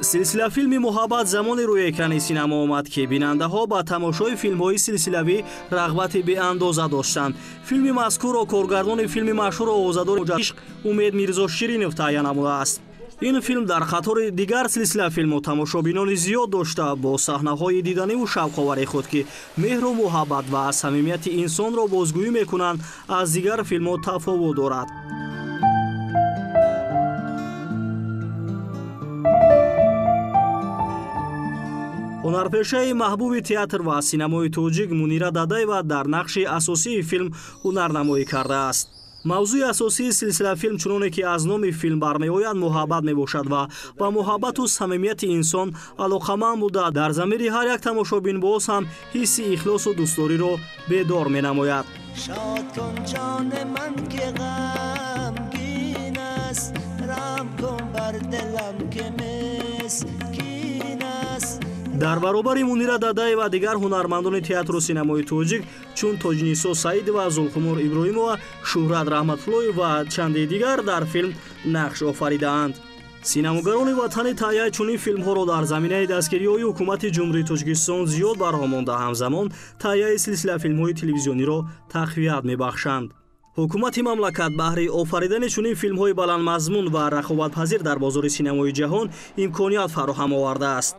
силсила филми муҳаббат замоне рӯи экрани синема омад ки бинандаҳо ба тамошои филмҳои силсилавӣ рағбати беандоза доштанд. филми мазкурро коргардони филми машҳур овозадори ишқ Умед Мирзоширинов таҳия намудааст. ин филм дар қатори дигар силсила филмҳо тамошобинони зиёд дошта бо саҳнаҳои диданиву шавқовари худ ки меҳру муҳаббат ва самимияти инсонро бозгӯӣ мекунанд аз дигар филмҳо тафовут дорад. ҳунарпешаи маҳбуби театр ва синамои тоҷик Мунира Дадаева дар нақши асосии филм ҳунарнамоӣ кардааст. мавзӯи асосии силсила филм чуноне ки аз номи филм бармеояд муҳаббат мебошад ва ба муҳаббату самимияти инсон алоқаманд буда дар замири ҳар як тамошобин боз ҳам ҳисси ихлосу дӯстдориро бедор менамояд. شاد کن جان من که غمگین است رحم کن بر دلم که مسکین است. дар баробари Мунира Дадаева дигар ҳунармандони театру синамои тоҷик чун Тоҷнисо Саидова, Зулхумор Иброҳимова, Шӯҳрат Раҳматуллоев ва чанде дигар дар филм нақш офаридаанд. синамогарони ватани таҳияи чунин филмҳоро дар заминаи дастгириҳои ҳукумати ҷумҳурии Тоҷикистон зиёд барҳо монда ҳамзамон таҳияи силсила филмҳои телевизиониро тақвият мебахшанд. ҳукумати мамлакат баҳри офаридани чунин филмҳои баландмазмун ва рақобатпазир дар бозори синамои ҷаҳон имконият фароҳам овардааст.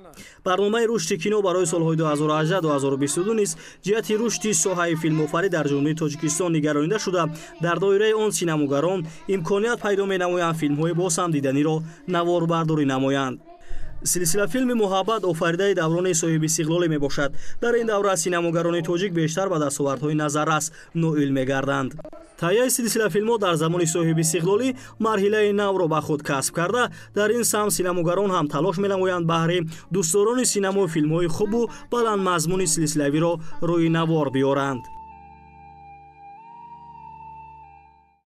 барномаи рушди кино барои солҳои 2018-2022 низ ҷиҳати рушди соҳаи филмофарӣ дар ҷумҳурии Тоҷикистон нигаронида шуда дар доираи он синамогарон имконият пайдо менамоянд филмҳои боз ҳам диданиро наворбардорӣ намоянд. силсила филми муҳаббат офаридаи даврони соҳиби истиқлоле мебошад. дар ин давра синамогарони тоҷик бештар ба дастовардҳои назаррас ноил мегарданд. таҳияи силсила филмҳо дар замони соҳиби истиқлолӣ марҳилаи навро ба худ касб карда, дар ин самт синамогарон ҳам талош менамоянд баҳри дӯстдорони синамои филмҳои хубу баландмазмуни силсилавиро рӯи навор биёранд.